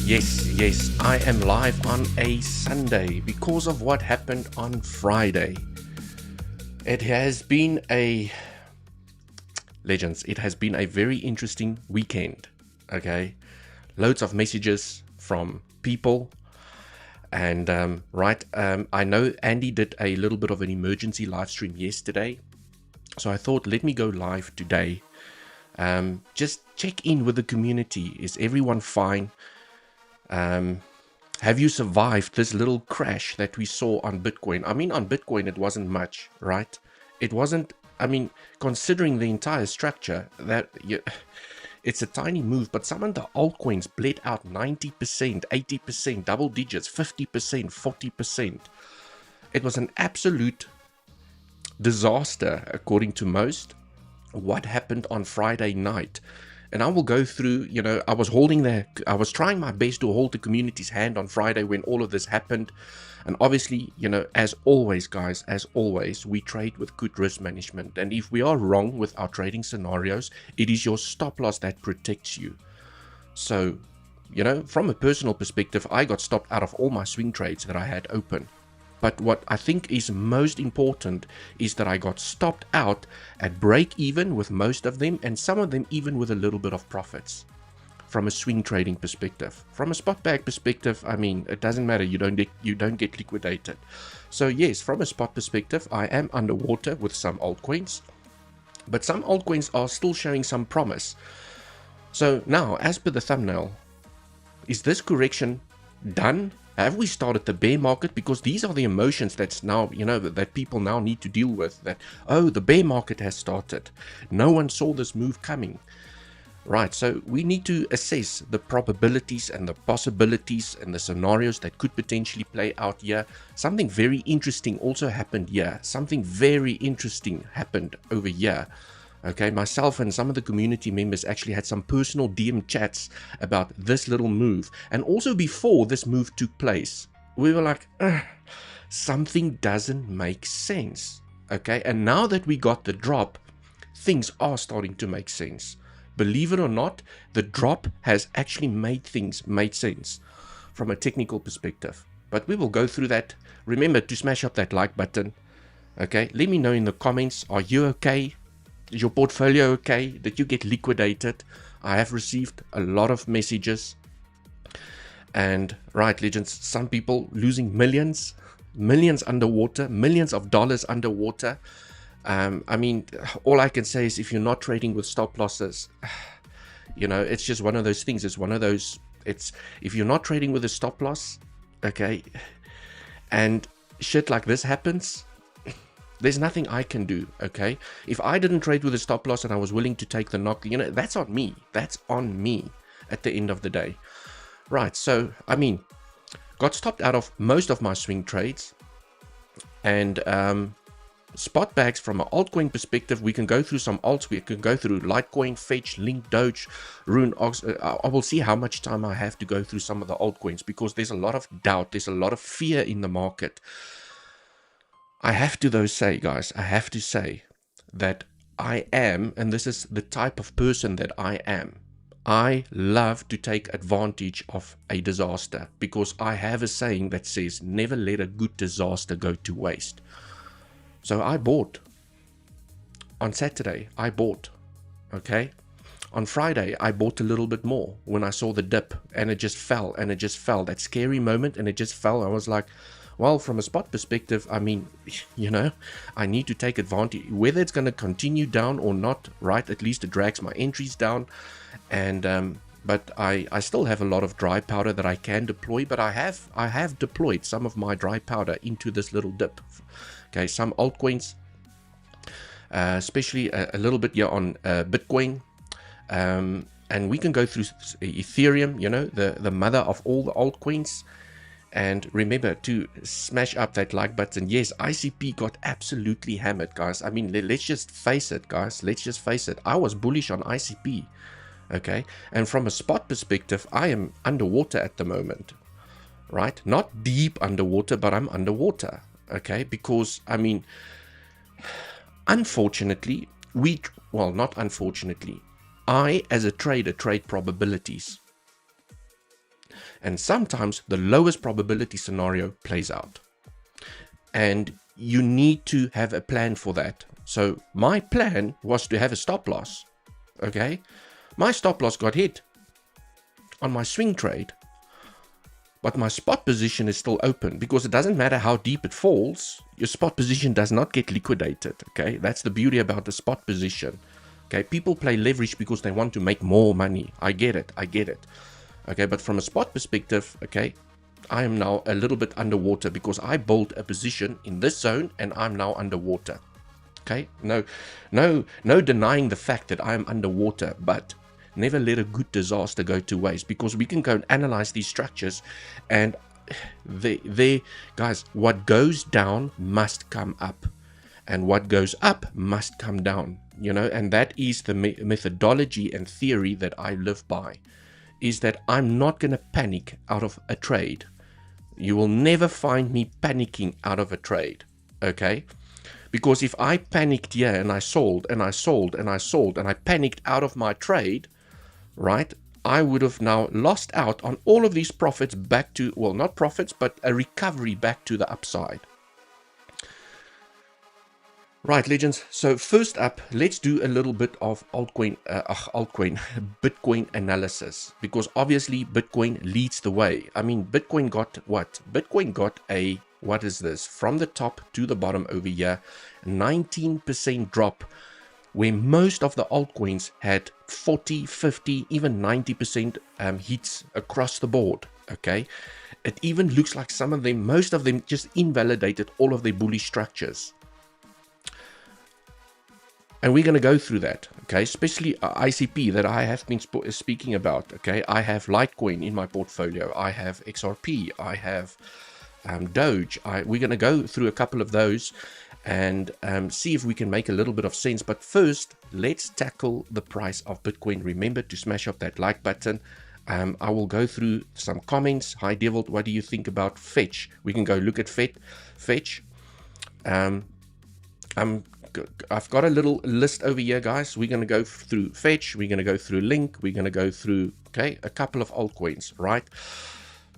Yes, I am live on a Sunday because of what happened on Friday. It has been it has been a very interesting weekend, okay? Loads of messages from people, and I know Andy did a little bit of an emergency live stream yesterday, so I thought, let me go live today. Just check in with the community. Is everyone fine? Have you survived this little crash that we saw on Bitcoin? I mean, on Bitcoin, it wasn't much, right? It wasn't, considering the entire structure, it's a tiny move, but some of the altcoins bled out 90%, 80%, double digits, 50%, 40%. It was an absolute disaster, according to most, what happened on Friday night. And I will go through, I was trying my best to hold the community's hand on Friday when all of this happened. And obviously, as always, guys, we trade with good risk management. And if we are wrong with our trading scenarios, it is your stop loss that protects you. So, from a personal perspective, I got stopped out of all my swing trades that I had open. But what I think is most important is that I got stopped out at break even with most of them, and some of them even with a little bit of profits from a swing trading perspective. From a spot bag perspective, it doesn't matter. You don't get liquidated. So yes, from a spot perspective, I am underwater with some altcoins, but some altcoins are still showing some promise. So now, as per the thumbnail, is this correction done? Have we started the bear market? Because these are the emotions that's now, that people now need to deal with. That, oh, the bear market has started. No one saw this move coming. Right, so we need to assess the probabilities and the possibilities and the scenarios that could potentially play out here. Something very interesting also happened here. Something very interesting happened over here. Okay, myself and some of the community members actually had some personal DM chats about this little move. And also before this move took place, we were like, something doesn't make sense. Okay, and now that we got the drop, things are starting to make sense. Believe it or not, the drop has actually made sense from a technical perspective. But we will go through that. Remember to smash up that like button. Okay, let me know in the comments, are you okay? Is your portfolio okay? Did you get liquidated? I have received a lot of messages. And right, legends, some people losing millions underwater, millions of dollars underwater. All I can say is if you're not trading with stop losses, it's just one of those things. If you're not trading with a stop loss, okay, and shit like this happens, there's nothing I can do, okay? If I didn't trade with a stop loss and I was willing to take the knock, that's on me. That's on me at the end of the day. Right, so, got stopped out of most of my swing trades. And spot bags from an altcoin perspective, we can go through some alts. We can go through Litecoin, Fetch, Link, Doge, Rune, Ox. I will see how much time I have to go through some of the altcoins because there's a lot of doubt. There's a lot of fear in the market. I have to say that I am, and this is the type of person that I am. I love to take advantage of a disaster because I have a saying that says, never let a good disaster go to waste. So I bought. On Saturday, I bought. Okay? On Friday, I bought a little bit more when I saw the dip and it just fell. That scary moment and it just fell. I was like, well, from a spot perspective, I need to take advantage. Whether it's going to continue down or not, right? At least it drags my entries down. And but I still have a lot of dry powder that I can deploy. But I have deployed some of my dry powder into this little dip. Okay, some altcoins, especially a little bit here on Bitcoin. And we can go through Ethereum, the mother of all the altcoins. And remember to smash up that like button. Yes, ICP got absolutely hammered, guys. Let's just face it, guys. Let's just face it. I was bullish on ICP. Okay. And from a spot perspective, I am underwater at the moment. Right? Not deep underwater, but I'm underwater. Okay. Because, unfortunately, not unfortunately, I, as a trader, trade probabilities. And sometimes the lowest probability scenario plays out. And you need to have a plan for that. So my plan was to have a stop loss. Okay. My stop loss got hit on my swing trade, but my spot position is still open, because it doesn't matter how deep it falls, your spot position does not get liquidated. Okay, that's the beauty about the spot position. Okay, people play leverage because they want to make more money. I get it. Okay, but from a spot perspective, okay, I am now a little bit underwater because I built a position in this zone and I'm now underwater. Okay, no denying the fact that I am underwater, but never let a good disaster go to waste, because we can go and analyze these structures, and guys, what goes down must come up, and what goes up must come down, and that is the methodology and theory that I live by, is that I'm not going to panic out of a trade. You will never find me panicking out of a trade, okay? Because if I panicked here and I sold and I sold and I sold and I panicked out of my trade, right, I would have now lost out on all of these profits back to, well, not profits, but a recovery back to the upside. Right, legends. So first up, let's do a little bit of Bitcoin analysis, because obviously Bitcoin leads the way. I mean, Bitcoin got what? Bitcoin got a, what is this? From the top to the bottom over here, 19% drop, where most of the altcoins had 40, 50, even 90% hits across the board, okay? It even looks like some of them, most of them just invalidated all of their bullish structures. And we're going to go through that, okay? Especially ICP that I have been speaking about, okay? I have Litecoin in my portfolio. I have XRP. I have Doge. We're going to go through a couple of those and see if we can make a little bit of sense. But first, let's tackle the price of Bitcoin. Remember to smash up that like button. I will go through some comments. Hi, Dewald, what do you think about Fetch? We can go look at Fetch. I've got a little list over here, guys. We're going to go through Fetch. We're going to go through Link. We're going to go through, okay, a couple of altcoins, right?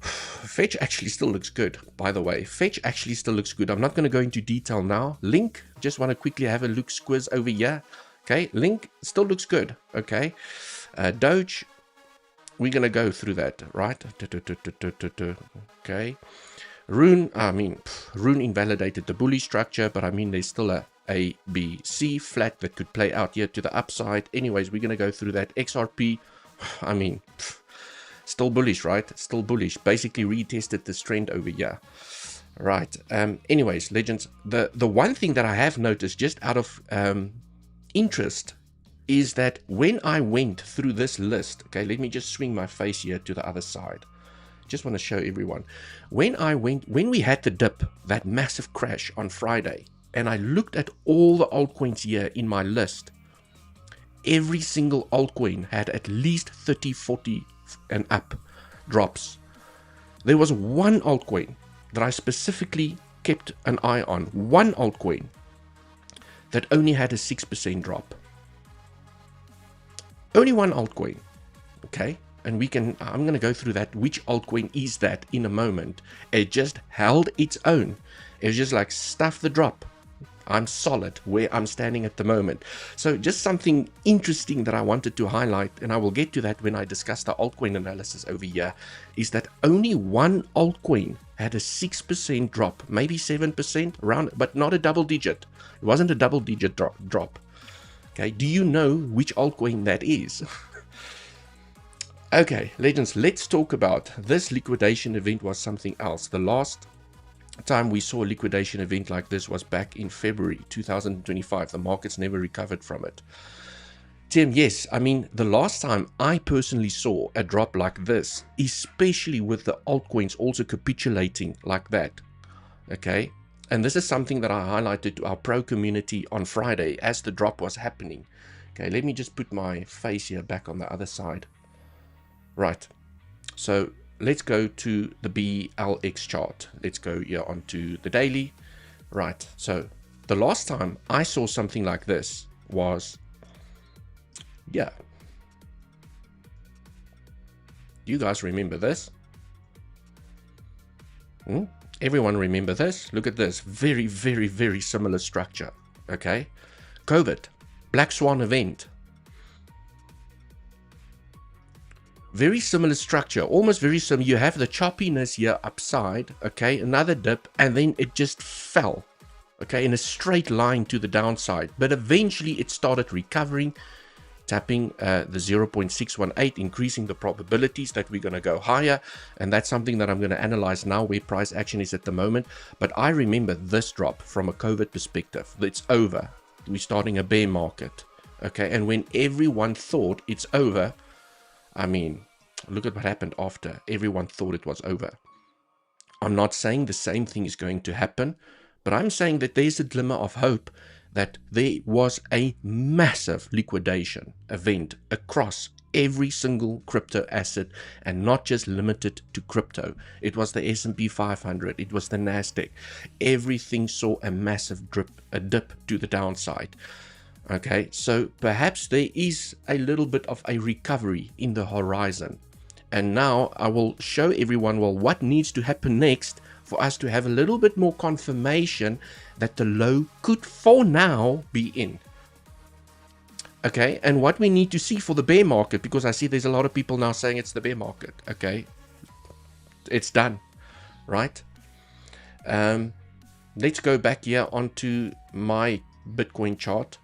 Fetch actually still looks good, by the way. Fetch actually still looks good. I'm not going to go into detail now. Link, just want to quickly have a look squiz over here. Okay, Link still looks good. Okay, Doge, we're going to go through that, right? Okay, Rune, Rune invalidated the bullish structure, but I mean, there's still a B, C flat that could play out here to the upside. Anyways, we're going to go through that. XRP, still bullish, right? Still bullish. Basically retested this trend over here. Right. Anyways, legends, the one thing that I have noticed just out of interest is that when I went through this list, okay, let me just swing my face here to the other side. Just want to show everyone. When we had the dip, that massive crash on Friday, and I looked at all the altcoins here in my list, every single altcoin had at least 30, 40 and up drops. There was one altcoin that I specifically kept an eye on, one altcoin that only had a 6% drop. Only one altcoin, okay? And I'm going to go through that, which altcoin is that in a moment. It just held its own. It was just like, stuff the drop. I'm solid where I'm standing at the moment. So just something interesting that I wanted to highlight, and I will get to that when I discuss the altcoin analysis over here, is that only one altcoin had a 6% drop, maybe 7% around, but not a double digit. It wasn't a double digit drop. Okay, do you know which altcoin that is? Okay, legends, let's talk about this liquidation event. Was something else. The last time we saw a liquidation event like this was back in February 2025. The markets never recovered from it. Tim, yes, I mean, the last time I personally saw a drop like this, especially with the altcoins also capitulating like that, okay, and this is something that I highlighted to our pro community on Friday as the drop was happening. Okay, let me just put my face here back on the other side. Right, so let's go to the BLX chart. Let's go here onto the daily. Right, so the last time I saw something like this was, yeah. Do you guys remember this? Everyone remember this? Look at this. Very, very, very similar structure. Okay. COVID. Black Swan event. Very similar structure. Almost very similar. You have the choppiness here upside. Okay. Another dip. And then it just fell. Okay. In a straight line to the downside. But eventually it started recovering. Tapping the 0.618, increasing the probabilities that we're going to go higher. And that's something that I'm going to analyze now, where price action is at the moment. But I remember this drop from a COVID perspective. It's over. We're starting a bear market. Okay. And when everyone thought it's over, I mean, look at what happened after. Everyone thought it was over. I'm not saying the same thing is going to happen, but I'm saying that there's a glimmer of hope that there was a massive liquidation event across every single crypto asset, and not just limited to crypto. It was the S&P 500, it was the Nasdaq. Everything saw a massive dip to the downside. Okay, so perhaps there is a little bit of a recovery in the horizon. And now I will show everyone, well, what needs to happen next for us to have a little bit more confirmation that the low could for now be in. Okay, and what we need to see for the bear market, because I see there's a lot of people now saying it's the bear market. Okay, it's done, right? Let's go back here onto my Bitcoin chart.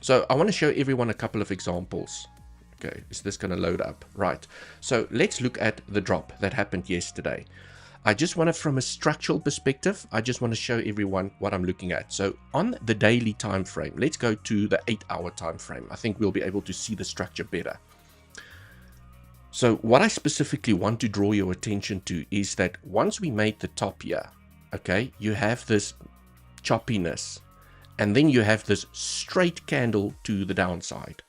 So I want to show everyone a couple of examples. Okay, is this going to load up? Right. So let's look at the drop that happened yesterday. I just want to, from a structural perspective, I just want to show everyone what I'm looking at. So on the daily time frame, let's go to the 8-hour time frame. I think we'll be able to see the structure better. So what I specifically want to draw your attention to is that once we made the top here, okay, you have this choppiness, and then you have this straight candle to the downside.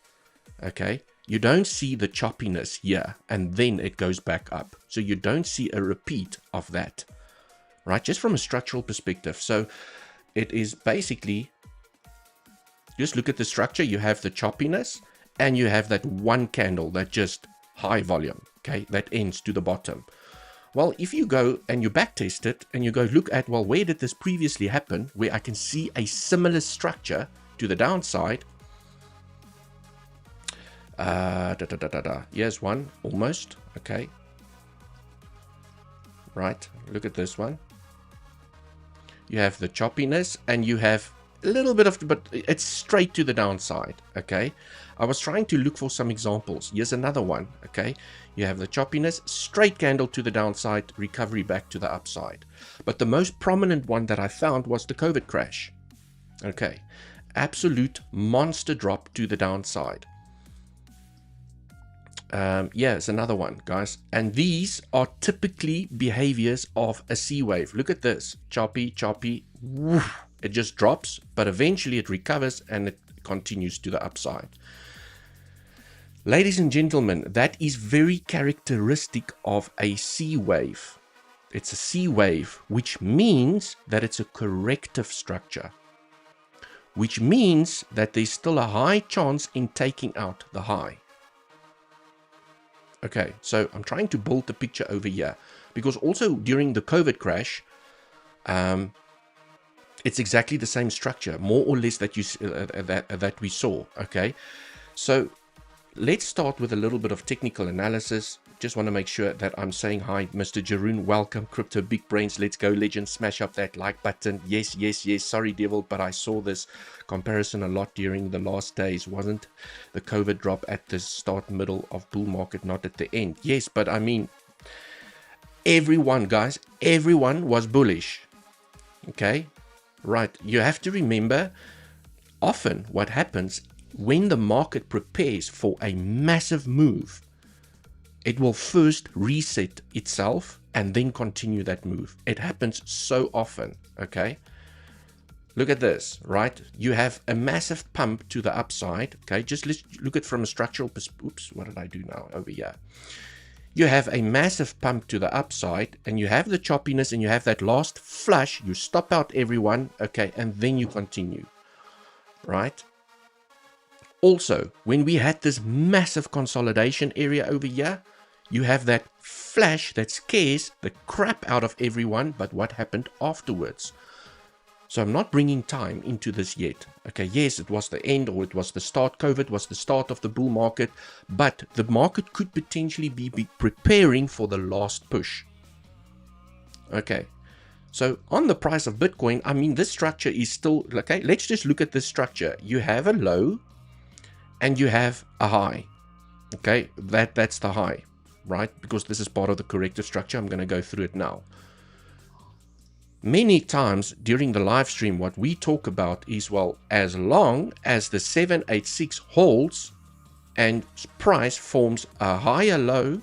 Okay, you don't see the choppiness here, and then it goes back up. So you don't see a repeat of that, right? Just from a structural perspective. So it is basically, just look at the structure. You have the choppiness, and you have that one candle that just high volume, okay, that ends to the bottom. Well, if you go and you backtest it and you go look at, well, where did this previously happen, where I can see a similar structure to the downside. Here's one, almost, okay. Right, look at this one. You have the choppiness, and you have a little bit of, but it's straight to the downside, okay. I was trying to look for some examples. Here's another one, okay. You have the choppiness, straight candle to the downside, recovery back to the upside. But the most prominent one that I found was the COVID crash, okay. Absolute monster drop to the downside. Yeah, it's another one, guys. And these are typically behaviors of a C wave. Look at this. Choppy, choppy. Woof. It just drops, but eventually it recovers and it continues to the upside. Ladies and gentlemen, that is very characteristic of a C wave. It's a C wave, which means that it's a corrective structure, which means that there's still a high chance in taking out the high. Okay, so I'm trying to build the picture over here, because also during the COVID crash, it's exactly the same structure, more or less, that that we saw. Okay, so let's start with a little bit of technical analysis. Just want to make sure that I'm saying hi, Mr. Jeroen. Welcome, Crypto Big Brains. Let's go, legends. Smash up that like button. Yes, yes, yes. Sorry, Dewald, but I saw this comparison a lot during the last days. Wasn't the COVID drop at the start, middle of bull market, not at the end? Yes, but I mean, everyone, guys, everyone was bullish. Okay, right. You have to remember, often what happens when the market prepares for a massive move, it will first reset itself and then continue that move. It happens so often, okay? Look at this, right? You have a massive pump to the upside, okay? Just let's look at from a structural perspective. Oops, what did I do now over here? You have a massive pump to the upside, and you have the choppiness, and you have that last flush. You stop out everyone, okay? And then you continue, right? Also, when we had this massive consolidation area over here, you have that flash that scares the crap out of everyone, but what happened afterwards. So I'm not bringing time into this yet. Okay, yes, it was the end or it was the start. COVID was the start of the bull market, but the market could potentially be preparing for the last push. Okay, so on the price of Bitcoin, I mean, this structure is still, okay, let's just look at this structure. You have a low and you have a high. Okay, that's the high, right? Because this is part of the corrective structure. I'm going to go through it now. Many times during the live stream, what we talk about is, well, as long as the 786 holds and price forms a higher low,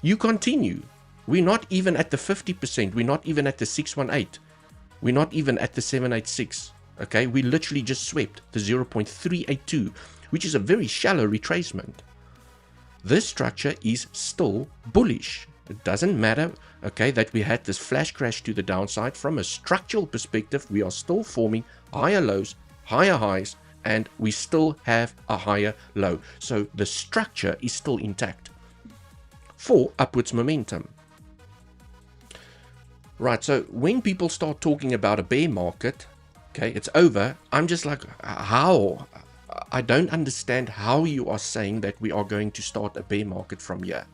you continue. We're not even at the 50%. We're not even at the 618. We're not even at the 786. Okay, we literally just swept the 0.382, which is a very shallow retracement. This structure is still bullish. It doesn't matter, okay, that we had this flash crash to the downside. From a structural perspective, we are still forming higher lows, higher highs, and we still have a higher low. So the structure is still intact for upwards momentum. Right, so when people start talking about a bear market, okay, it's over, I'm just like, how? I don't understand how you are saying that we are going to start a bear market from here.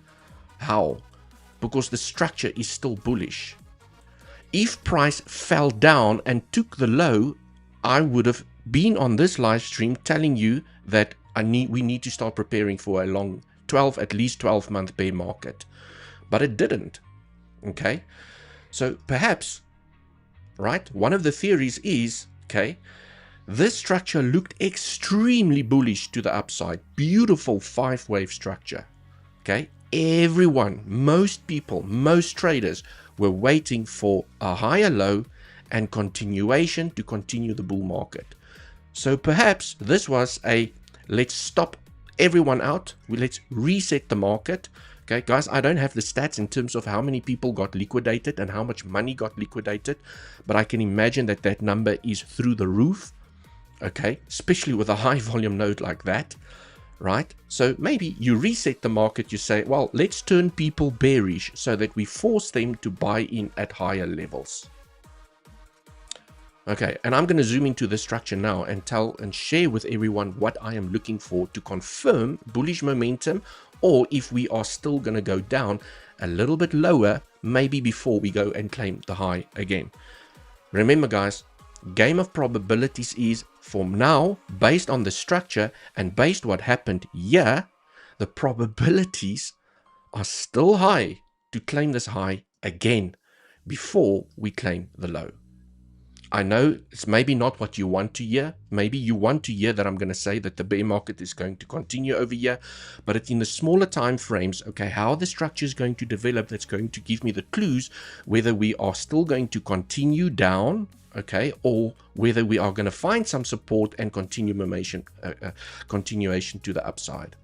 How? Because the structure is still bullish. If price fell down and took the low, I would have been on this live stream telling you that we need to start preparing for a long at least 12-month bear market. But it didn't. Okay? So perhaps, right, one of the theories is, okay, this structure looked extremely bullish to the upside. Beautiful 5-wave structure. Okay? Everyone, most people, most traders were waiting for a higher low and continuation to continue the bull market. So perhaps this was a let's stop everyone out, let's reset the market. Okay, guys, I don't have the stats in terms of how many people got liquidated and how much money got liquidated, but I can imagine that that number is through the roof. Okay, especially with a high volume node like that. Right? So maybe you reset the market, you say, well, let's turn people bearish so that we force them to buy in at higher levels. Okay, and I'm going to zoom into this structure now and tell and share with everyone what I am looking for to confirm bullish momentum, or if we are still going to go down a little bit lower, maybe before we go and claim the high again. Remember, guys, game of probabilities is, for now, based on the structure and based what happened here, the probabilities are still high to claim this high again before we claim the low. I know it's maybe not what you want to hear. Maybe you want to hear that I'm going to say that the bear market is going to continue over here, but it's in the smaller time frames, okay, how the structure is going to develop, that's going to give me the clues whether we are still going to continue down, okay, or whether we are going to find some support and continuation to the upside.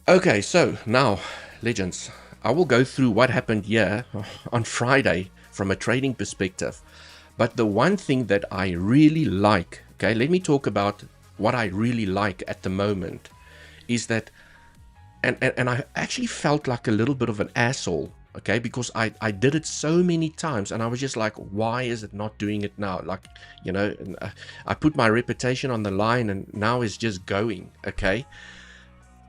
Okay, so now, legends, I will go through what happened here on Friday from a trading perspective. But the one thing that I really like, okay, let me talk about what I really like at the moment, is that, and I actually felt like a little bit of an asshole, okay, because I did it so many times and I was just like, why is it not doing it now? Like, you know, I put my reputation on the line and now it's just going, okay,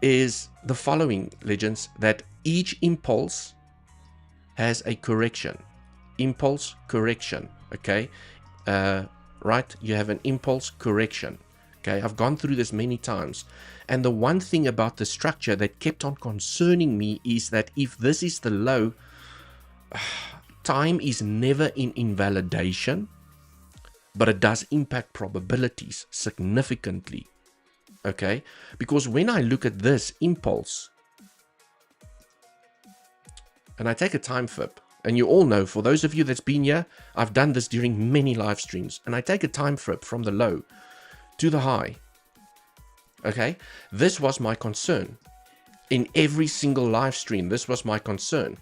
is the following, legends, that each impulse has a correction. Impulse correction, okay, right, you have an impulse correction. Okay, I've gone through this many times, and the one thing about the structure that kept on concerning me is that if this is the low, time is never in invalidation, but it does impact probabilities significantly. Okay, because when I look at this impulse and I take a time flip, and you all know, for those of you that's been here, I've done this during many live streams, and I take a time flip from the low to the high. Okay, this was my concern in every single live stream. This was my concern,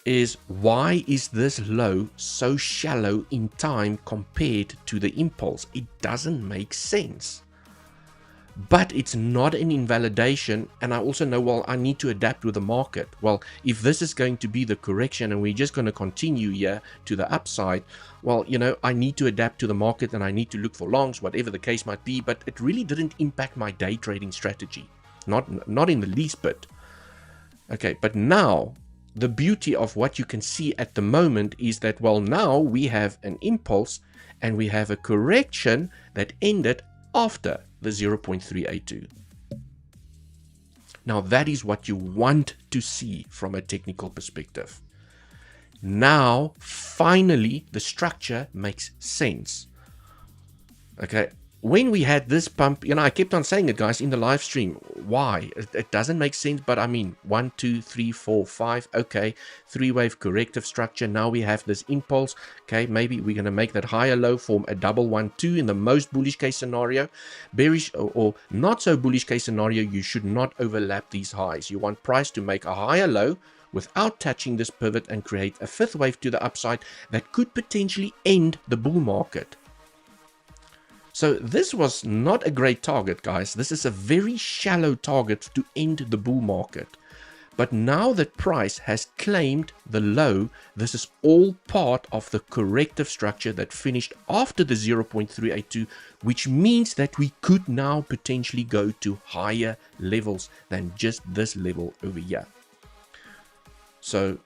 is why is this low so shallow in time compared to the impulse? It doesn't make sense. but it's not an invalidation. And I also know, well, I need to adapt with the market. Well, if this is going to be the correction and we're just going to continue here to the upside, well, you know, I need to adapt to the market and I need to look for longs, whatever the case might be. But it really didn't impact my day trading strategy, not in the least bit. Okay, but now the beauty of what you can see at the moment is that, well, now we have an impulse and we have a correction that ended after the 0.382. Now that is what you want to see from a technical perspective. Now finally the structure makes sense. Okay, when we had this pump, you know, I kept on saying it, guys, in the live stream. Why? It doesn't make sense, but I mean, 1, 2, 3, 4, 5. Okay, 3-wave corrective structure. Now we have this impulse. Okay, maybe we're going to make that higher low form a double 1, 2 in the most bullish case scenario. Bearish or not so bullish case scenario, you should not overlap these highs. You want price to make a higher low without touching this pivot and create a 5th wave to the upside that could potentially end the bull market. So this was not a great target, guys. This is a very shallow target to end the bull market. But now that price has claimed the low, this is all part of the corrective structure that finished after the 0.382, which means that we could now potentially go to higher levels than just this level over here. So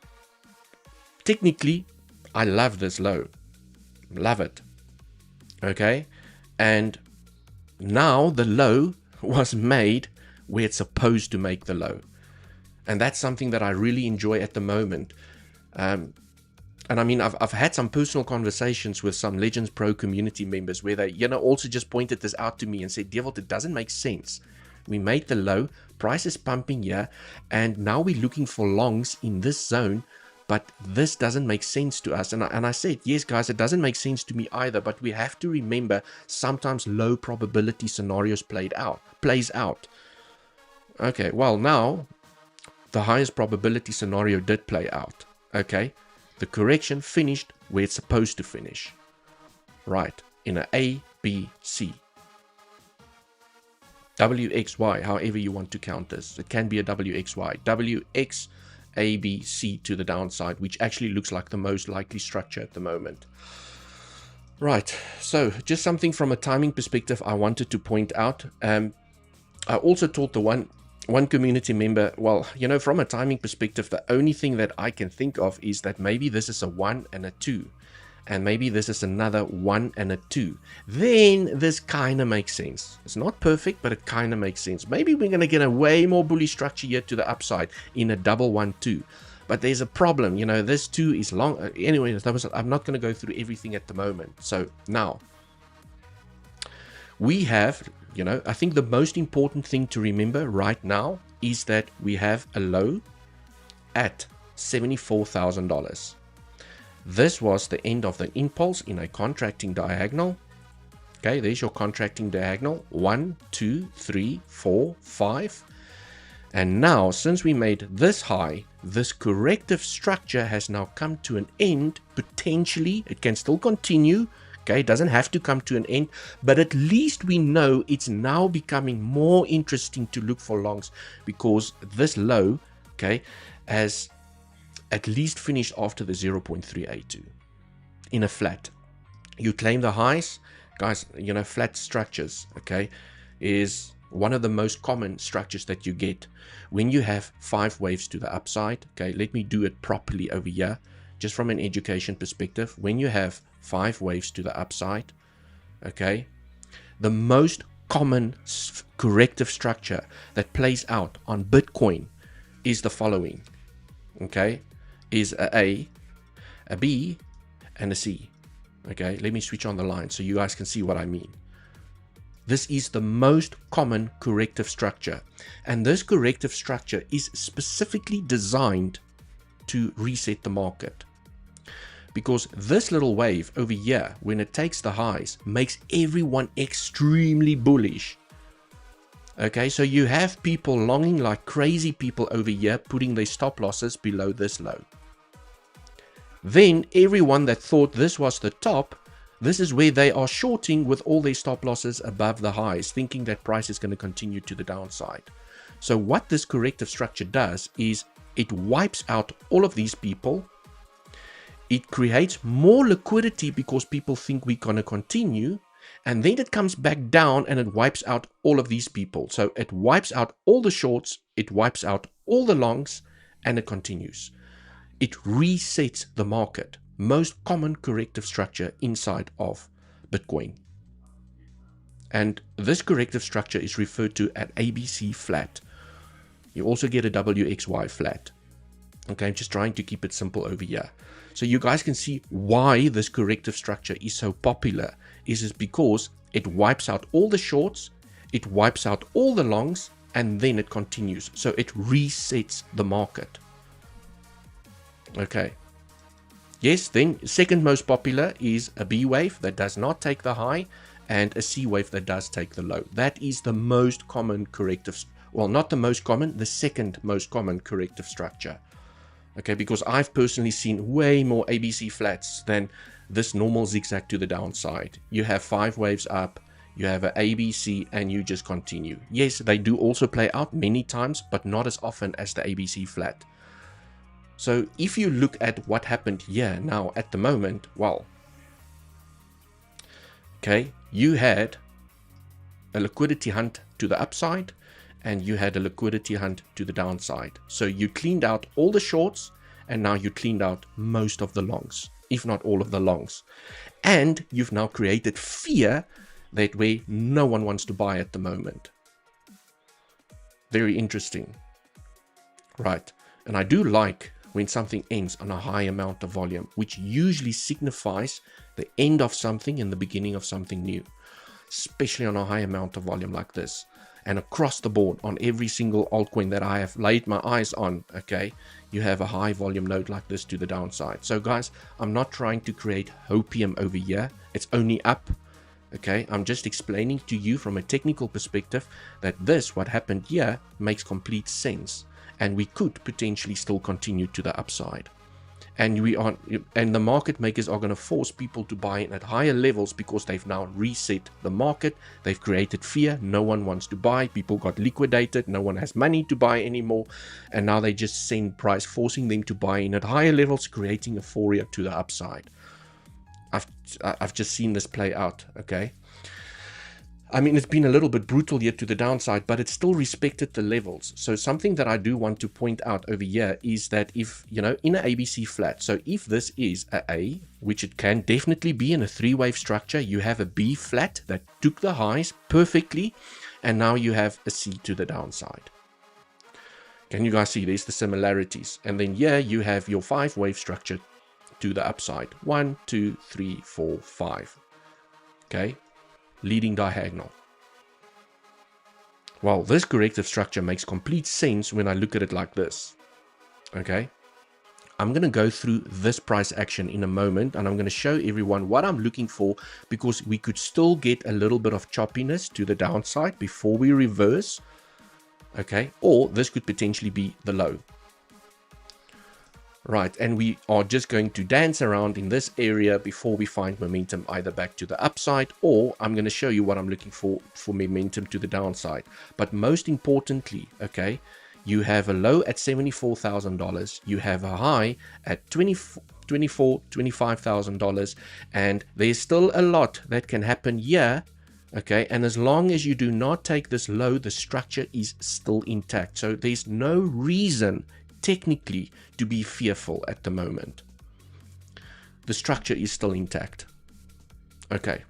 technically, I love this low. Love it. Okay. And now the low was made where it's supposed to make the low. And that's something that I really enjoy at the moment. And I mean, I've had some personal conversations with some Legends Pro community members where they, you know, also just pointed this out to me and said, Dewald, it doesn't make sense. We made the low, price is pumping here, and now we're looking for longs in this zone. But this doesn't make sense to us. And I said, yes, guys, it doesn't make sense to me either. But we have to remember sometimes low probability scenarios plays out. Okay, well, now the highest probability scenario did play out. Okay, the correction finished where it's supposed to finish. Right, in a A, B, C. WXY, however you want to count this. It can be a WXY. WX A, B, C to the downside, which actually looks like the most likely structure at the moment. Right, so just something from a timing perspective I wanted to point out. I also told the one community member, well, you know, from a timing perspective, the only thing that I can think of is that maybe this is a 1 and a 2. And maybe this is another 1 and a 2. Then this kind of makes sense. It's not perfect, but it kind of makes sense. Maybe we're going to get a way more bullish structure here to the upside in a double 1, 2. But there's a problem. You know, this 2 is long. Anyway, I'm not going to go through everything at the moment. So now we have, you know, I think the most important thing to remember right now is that we have a low at $74,000. This was the end of the impulse in a contracting diagonal. Okay, there's your contracting diagonal. 1, 2, 3, 4, 5. And now, since we made this high, this corrective structure has now come to an end. Potentially, it can still continue. Okay, it doesn't have to come to an end, but at least we know it's now becoming more interesting to look for longs because this low, okay, has at least finish after the 0.382 in a flat. You claim the highs, guys, you know, flat structures, okay, is one of the most common structures that you get when you have 5 waves to the upside. Okay, let me do it properly over here, just from an education perspective. When you have 5 waves to the upside, okay, the most common corrective structure that plays out on Bitcoin is the following, okay, is a B, and a C. Okay, let me switch on the line so you guys can see what I mean. This is the most common corrective structure, and this corrective structure is specifically designed to reset the market, because this little wave over here, when it takes the highs, makes everyone extremely bullish. Okay, so you have people longing like crazy people over here, putting their stop losses below this low. Then everyone that thought this was the top, this is where they are shorting with all their stop losses above the highs, thinking that price is going to continue to the downside. So what this corrective structure does is it wipes out all of these people. It creates more liquidity because people think we're going to continue, and then it comes back down and it wipes out all of these people. So it wipes out all the shorts, it wipes out all the longs, and it continues. It resets the market. Most common corrective structure inside of Bitcoin. And this corrective structure is referred to as ABC flat. You also get a WXY flat. Okay, I'm just trying to keep it simple over here. So you guys can see why this corrective structure is so popular. Is because it wipes out all the shorts, it wipes out all the longs, and then it continues. So it resets the market. Okay. Yes, then second most popular is a B wave that does not take the high, and a C wave that does take the low. That is the most common corrective, well, not the most common, the second most common corrective structure. Okay, because I've personally seen way more ABC flats than this normal zigzag to the downside. You have 5 waves up, you have an ABC, and you just continue. Yes, they do also play out many times, but not as often as the ABC flat. So if you look at what happened here now at the moment, well, okay, you had a liquidity hunt to the upside, and you had a liquidity hunt to the downside. So you cleaned out all the shorts, and now you cleaned out most of the longs, if not all of the longs. And you've now created fear that way no one wants to buy at the moment. Very interesting. Right. And I do like when something ends on a high amount of volume, which usually signifies the end of something and the beginning of something new, especially on a high amount of volume like this. And across the board on every single altcoin that I have laid my eyes on, okay, you have a high volume node like this to the downside. So guys, I'm not trying to create hopium over here. It's only up. Okay, I'm just explaining to you from a technical perspective that this, what happened here, makes complete sense. And we could potentially still continue to the upside. And the market makers are going to force people to buy in at higher levels because they've now reset the market. They've created fear. No one wants to buy. People got liquidated. No one has money to buy anymore. And now they just send price, forcing them to buy in at higher levels, creating euphoria to the upside. I've just seen this play out. Okay. I mean, it's been a little bit brutal yet to the downside, but it still respected the levels. So something that I do want to point out over here is that if, you know, in an ABC flat, so if this is A, which it can definitely be in a 3-wave structure, you have a B flat that took the highs perfectly, and now you have a C to the downside. Can you guys see? There's the similarities. And then here you have your 5-wave structure to the upside. 1, 2, 3, 4, 5. Okay. Leading diagonal. Well, this corrective structure makes complete sense when I look at it like this. Okay. I'm going to go through this price action in a moment, and I'm going to show everyone what I'm looking for, because we could still get a little bit of choppiness to the downside before we reverse. Okay. Or this could potentially be the low. Right, and we are just going to dance around in this area before we find momentum either back to the upside, or I'm going to show you what I'm looking for momentum to the downside. But most importantly, okay, you have a low at $74,000, you have a high at $25,000, and there's still a lot that can happen here. Okay, and as long as you do not take this low, the structure is still intact. So there's no reason technically to be fearful at the moment. The structure is still intact. Okay.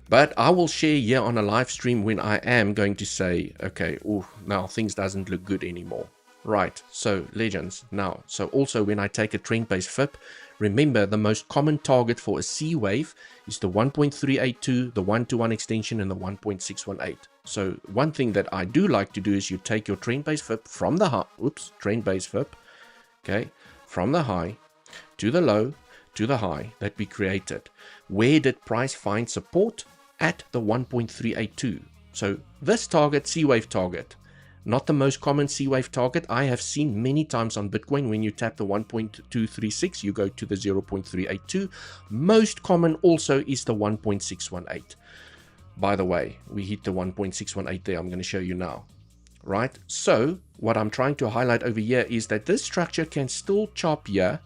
But I will share here on a live stream when I am going to say, okay, oh, now things doesn't look good anymore. Right, so legends now. So also when I take a trend-based FIP, remember the most common target for a C wave is the 1.382, the 1-to-1 extension, and the 1.618. So one thing that I do like to do is you take your trend-based FIP from the high, trend-based FIP, okay, from the high to the low to the high that we created. Where did price find support? At the 1.382. So this target, C wave target, Not the most common C-wave target. I have seen many times on Bitcoin when you tap the 1.236, you go to the 0.382. Most common also is the 1.618. By the way, we hit the 1.618 there. I'm going to show you now. Right? So what I'm trying to highlight over here is that this structure can still chop here,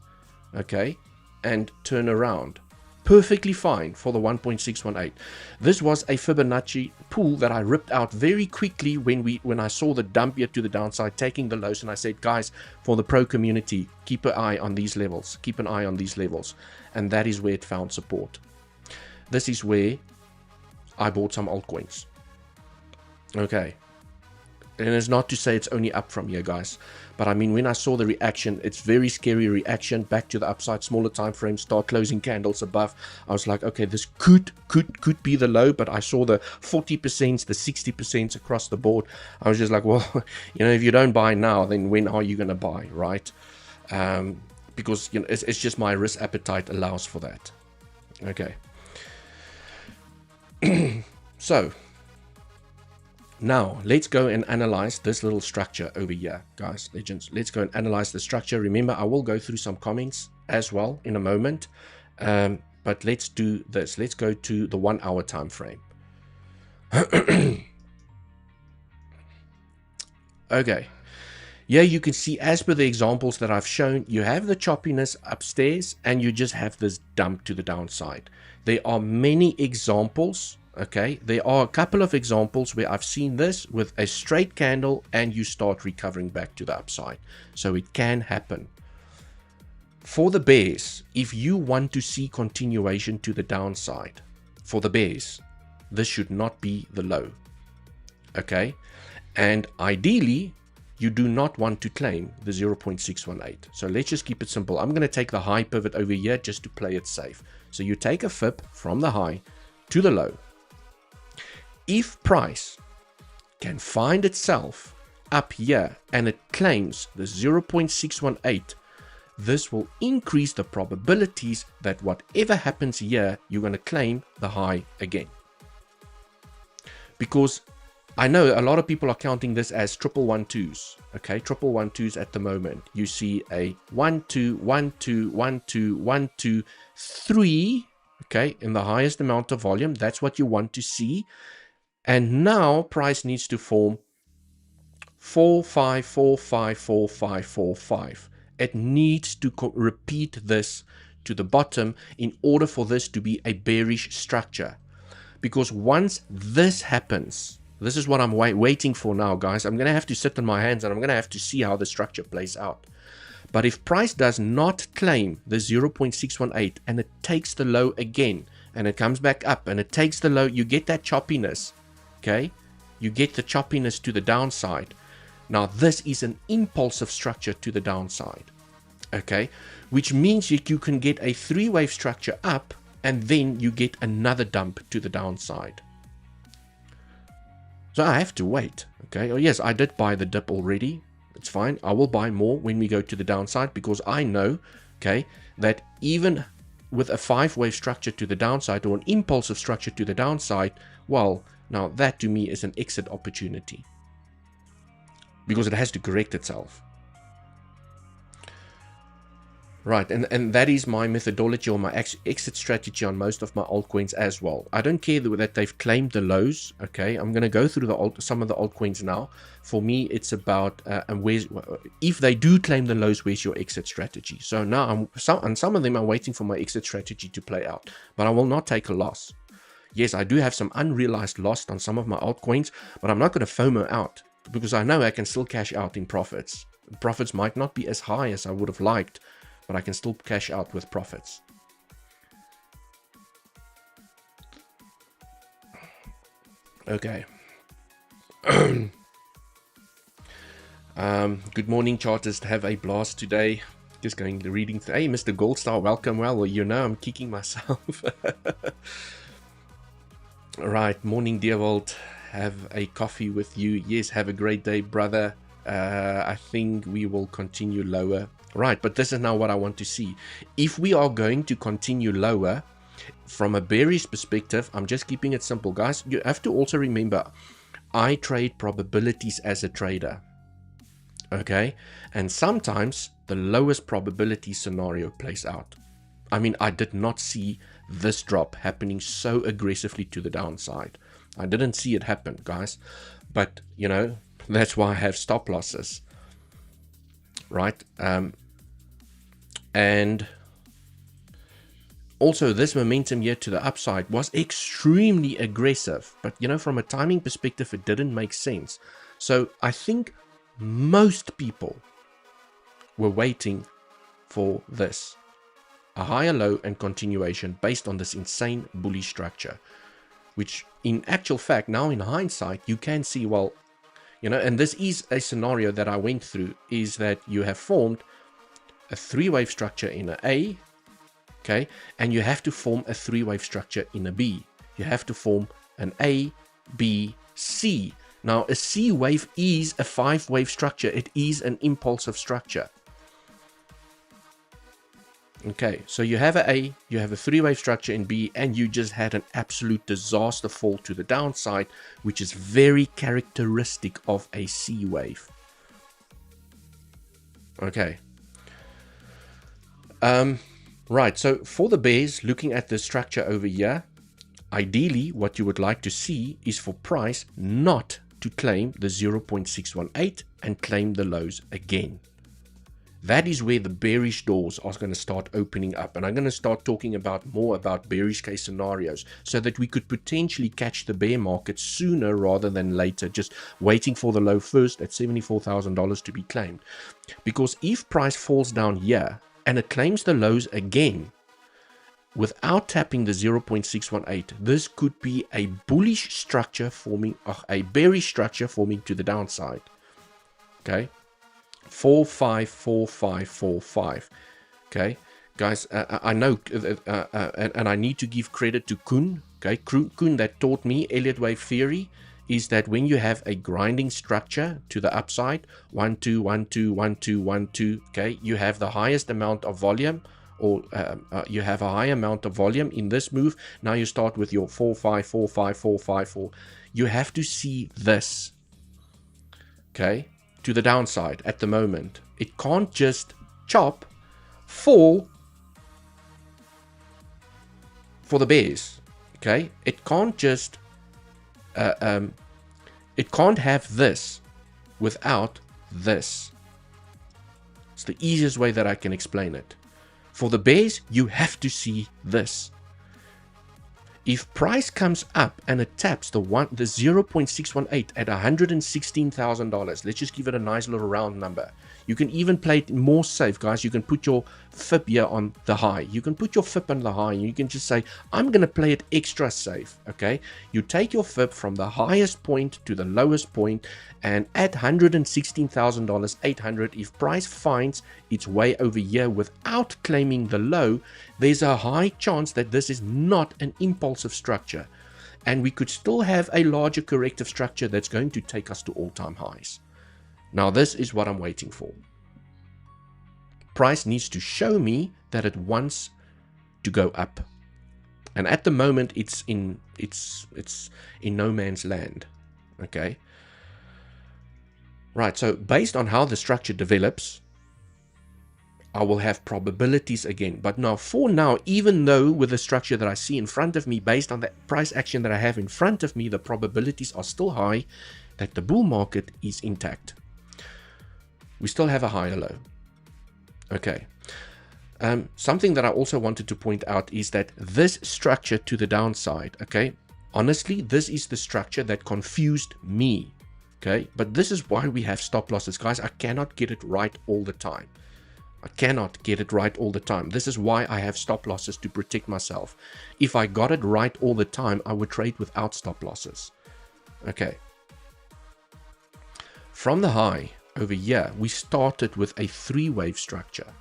okay, and turn around. Perfectly fine for the 1.618. This was a Fibonacci pool that I ripped out very quickly when I saw the dump here to the downside, taking the lows, and I said, guys, for the pro community, keep an eye on these levels. Keep an eye on these levels. And that is where it found support. This is where I bought some altcoins. Okay. And it's not to say it's only up from here, guys. But I mean, when I saw the reaction, it's very scary reaction back to the upside, smaller time frame, start closing candles above. I was like, okay, this could be the low, but I saw the 40%, the 60% across the board. I was just like, well, you know, if you don't buy now, then when are you going to buy, right? Because, you know, it's just my risk appetite allows for that. Okay. So now let's go and analyze this little structure over here, guys, legends. Let's go and analyze the structure. Remember, I will go through some comments as well in a moment, but let's do this. Let's go to the 1 hour time frame. Okay, here you can see, as per the examples that I've shown, you have the choppiness upstairs and you just have this dump to the downside. There are many examples. Okay, there are a couple of examples where I've seen this with a straight candle and you start recovering back to the upside. So it can happen. For the bears, if you want to see continuation to the downside, for the bears, this should not be the low. Okay, and ideally, you do not want to claim the 0.618. So let's just keep it simple. I'm going to take the high pivot over here just to play it safe. So you take a fib from the high to the low. If price can find itself up here and it claims the 0.618, this will increase the probabilities that whatever happens here, you're going to claim the high again. Because I know a lot of people are counting this as 111s. Okay, 111s at the moment. You see a 1 2 1 2 1 2 1 2 3. Okay, in the highest amount of volume. That's what you want to see. And now price needs to form 4 5 4 5 4 5 4 5. It needs to repeat this to the bottom in order for this to be a bearish structure. Because once this happens, this is what I'm waiting for now, guys. I'm going to have to sit on my hands and I'm going to have to see how the structure plays out. But if price does not claim the 0.618 and it takes the low again and it comes back up and it takes the low, you get that choppiness. Okay, you get the choppiness to the downside. Now this is an impulsive structure to the downside. Okay, which means you can get a three-wave structure up and then you get another dump to the downside. So I have to wait. Okay, oh yes, I did buy the dip already. It's fine. I will buy more when we go to the downside because I know, okay, that even with a 5-wave structure to the downside or an impulsive structure to the downside, well, now that to me is an exit opportunity because it has to correct itself. Right, and that is my methodology or my exit strategy on most of my altcoins as well. I don't care that they've claimed the lows. Okay, I'm going to go through some of the altcoins now. For me, it's about if they do claim the lows, where's your exit strategy? So now on some of them, I'm waiting for my exit strategy to play out, but I will not take a loss. Yes, I do have some unrealized loss on some of my altcoins, but I'm not going to FOMO out because I know I can still cash out in profits. Profits might not be as high as I would have liked, but I can still cash out with profits. Okay. Good morning, chartist. Have a blast today. Just going to reading. Hey, Mr. Goldstar, welcome. Well, you know I'm kicking myself. Right, morning, Dewald. Have a coffee with you. Yes, have a great day, brother. I think we will continue lower. Right, but this is now what I want to see. If we are going to continue lower, from a bearish perspective, I'm just keeping it simple, guys. You have to also remember, I trade probabilities as a trader. Okay, and sometimes the lowest probability scenario plays out. I mean, I did not see this drop happening so aggressively to the downside. I didn't see it happen, guys. But, you know, that's why I have stop losses, right? And also this momentum here to the upside was extremely aggressive. But, you know, from a timing perspective, it didn't make sense. So I think most people were waiting for this, a higher low and continuation based on this insane bullish structure, which in actual fact, now in hindsight, you can see, well, you know, and this is a scenario that I went through, is that you have formed a three-wave structure in a A, okay, and you have to form a three-wave structure in a B. You have to form an A, B, C. Now, a C wave is a five-wave structure. It is an impulsive structure. Okay, so you have an A, you have a three-wave structure in B, and you just had an absolute disaster fall to the downside, which is very characteristic of a C wave. Okay. Right, so for the bears, looking at the structure over here, ideally what you would like to see is for price not to claim the 0.618 and claim the lows again. That is where the bearish doors are going to start opening up, and I'm going to start talking more about bearish case scenarios so that we could potentially catch the bear market sooner rather than later, just waiting for the low first at $74,000 to be claimed. Because if price falls down here and it claims the lows again without tapping the 0.618, this could be a bullish structure forming, a bearish structure forming to the downside. Okay, 454545. Okay, guys, I know, and I need to give credit to Kuhn. Okay, Kuhn that taught me Elliott wave theory, is that when you have a grinding structure to the upside, 1 2 1 2 1 2 1 2, okay, you have the highest amount of volume, or you have a high amount of volume in this move. Now you start with your 4 5 4 5 4 5 4. You have to see this, okay, to the downside at the moment. It can't just chop, fall for the bears, okay? It can't just it can't have this without this. It's the easiest way that I can explain it. For the bears, you have to see this. If price comes up and it taps the 0.618 at $116,000, let's just give it a nice little round number. You can even play it more safe, guys. You can put your FIB here on the high. You can put your FIB on the high, and you can just say, I'm going to play it extra safe, okay? You take your FIB from the highest point to the lowest point, and at $116,000, 800, if price finds its way over here without claiming the low, there's a high chance that this is not an impulsive structure, and we could still have a larger corrective structure that's going to take us to all-time highs. Now, this is what I'm waiting for. Price needs to show me that it wants to go up, and at the moment it's in no man's land. Okay, right, so based on how the structure develops, I will have probabilities again. But now, for now, even though with the structure that I see in front of me, based on the price action that I have in front of me, the probabilities are still high that the bull market is intact. We still have a higher low. Okay. Something that I also wanted to point out is that this structure to the downside, okay, honestly, this is the structure that confused me. Okay, but this is why we have stop losses, guys. I cannot get it right all the time. I cannot get it right all the time. This is why I have stop losses, to protect myself. If I got it right all the time, I would trade without stop losses. Okay. From the high over here, we started with a three-wave structure.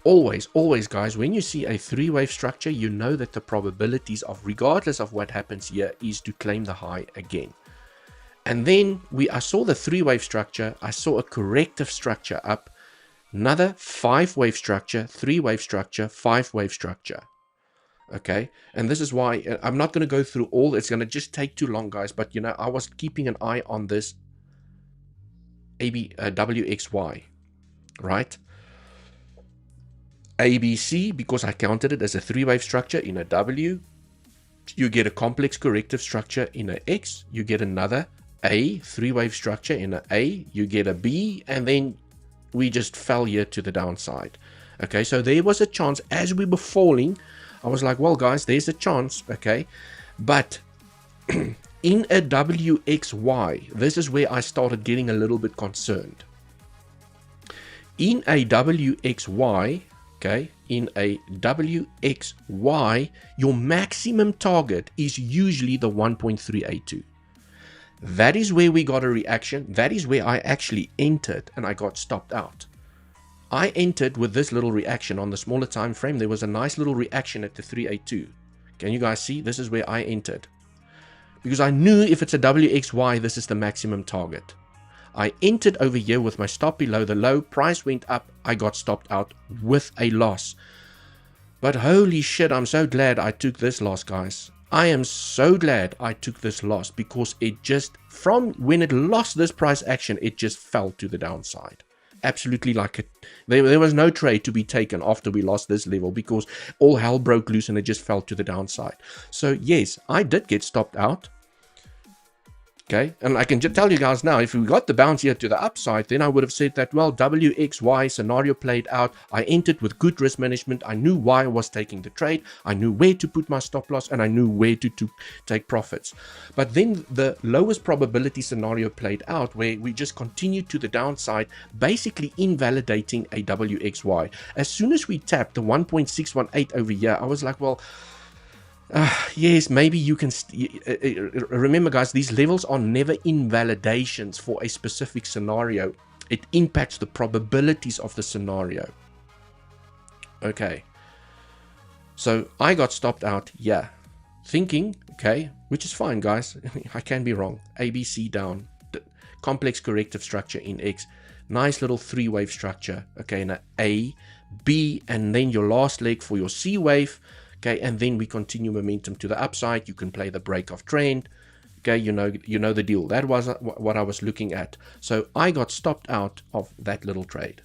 Always, guys, when you see a three-wave structure, you know that the probabilities of, regardless of what happens here, is to claim the high again. And then I saw the three-wave structure, I saw a corrective structure up, another five-wave structure, three-wave structure, five-wave structure. Okay, and this is why I'm not going to go through all. It's going to just take too long, guys. But you know, I was keeping an eye on this WXY, right? ABC, because I counted it as a three-wave structure in a W. You get a complex corrective structure in a X. You get another A three-wave structure in a A. You get a B, and then we just fell here to the downside. Okay, so there was a chance as we were falling. I was like, well, guys, there's a chance. Okay, but in a WXY, this is where I started getting a little bit concerned. In a WXY, okay, in a WXY, your maximum target is usually the 1.382. That is where we got a reaction. That is where I actually entered and I got stopped out. I entered with this little reaction on the smaller time frame. There was a nice little reaction at the 382. Can you guys see? This is where I entered. Because I knew if it's a WXY, this is the maximum target. I entered over here with my stop below the low. Price went up. I got stopped out with a loss. But holy shit, I'm so glad I took this loss, guys. I am so glad I took this loss because it just, from when it lost this price action, it just fell to the downside. Absolutely, like there was no trade to be taken after we lost this level because all hell broke loose and it just fell to the downside. So yes, I did get stopped out. Okay, and I can just tell you guys now, if we got the bounce here to the upside, then I would have said that, well, WXY scenario played out. I entered with good risk management. I knew why I was taking the trade. I knew where to put my stop loss, and I knew where to take profits. But then the lowest probability scenario played out, where we just continued to the downside, basically invalidating a WXY. As soon as we tapped the 1.618 over here, I was like, well, yes, maybe you can remember, guys, these levels are never invalidations for a specific scenario. It impacts the probabilities of the scenario. Okay, so I got stopped out, yeah, thinking, okay, which is fine, guys. I can be wrong. ABC down, complex corrective structure in X, nice little three-wave structure, okay, in A, B, and then your last leg for your C wave. Okay, and then we continue momentum to the upside. You can play the break-off trend. Okay, you know the deal. That was what I was looking at. So I got stopped out of that little trade.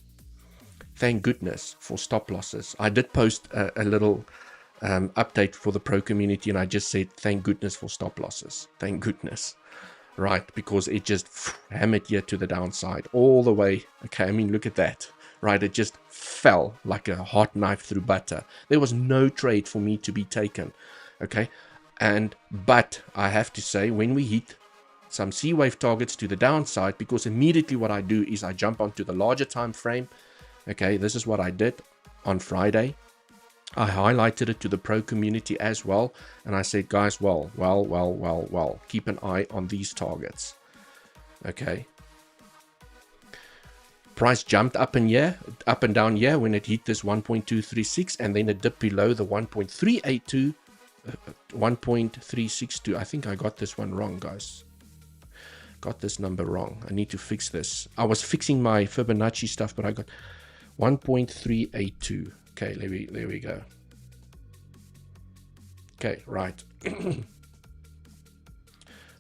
Thank goodness for stop losses. I did post a little update for the pro community, and I just said, thank goodness for stop losses. Thank goodness. Right, because it just hammered here to the downside all the way. Okay, I mean, look at that. Right, it just fell like a hot knife through butter. There was no trade for me to be taken. Okay, but I have to say, when we hit some C wave targets to the downside, because immediately what I do is I jump onto the larger time frame. Okay, this is what I did on Friday. I highlighted it to the pro community as well, and I said, guys, well, keep an eye on these targets. Okay. Price jumped up and down here when it hit this 1.236, and then it dipped below the 1.382, 1.362. I think I got this one wrong, guys. Got this number wrong. I need to fix this. I was fixing my Fibonacci stuff, but I got 1.382. Okay, there we go. Okay, right.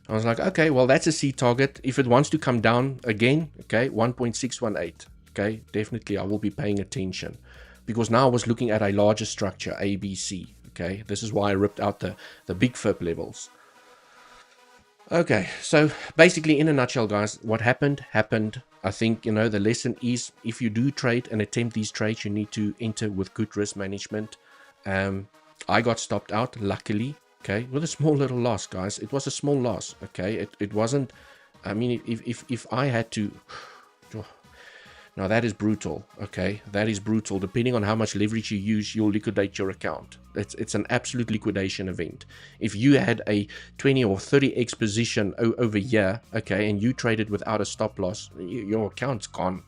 I was like, okay, well, that's a C target. If it wants to come down again, okay, 1.618, okay, definitely I will be paying attention, because now I was looking at a larger structure, ABC, okay. This is why I ripped out the big FIB levels. Okay, so basically, in a nutshell, guys, what happened. I think, the lesson is, if you do trade and attempt these trades, you need to enter with good risk management. I got stopped out, luckily. Okay, with a small little loss, guys. It was a small loss. Okay, it wasn't. I mean, if I had to, now that is brutal. Okay, that is brutal. Depending on how much leverage you use, you'll liquidate your account. It's an absolute liquidation event. If you had a 20 or 30x position over here, okay, and you traded without a stop loss, your account's gone.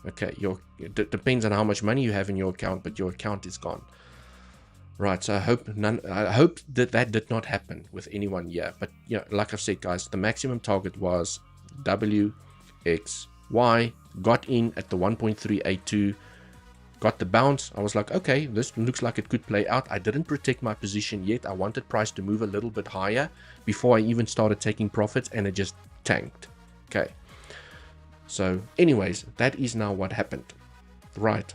Okay, it depends on how much money you have in your account, but your account is gone. Right, so I hope that did not happen with anyone here. But like I've said, guys, the maximum target was WXY. Got in at the 1.382. got the bounce. I was like, okay, this looks like it could play out. I didn't protect my position yet. I wanted price to move a little bit higher before I even started taking profits, and it just tanked. Okay. So anyways, that is now what happened. Right.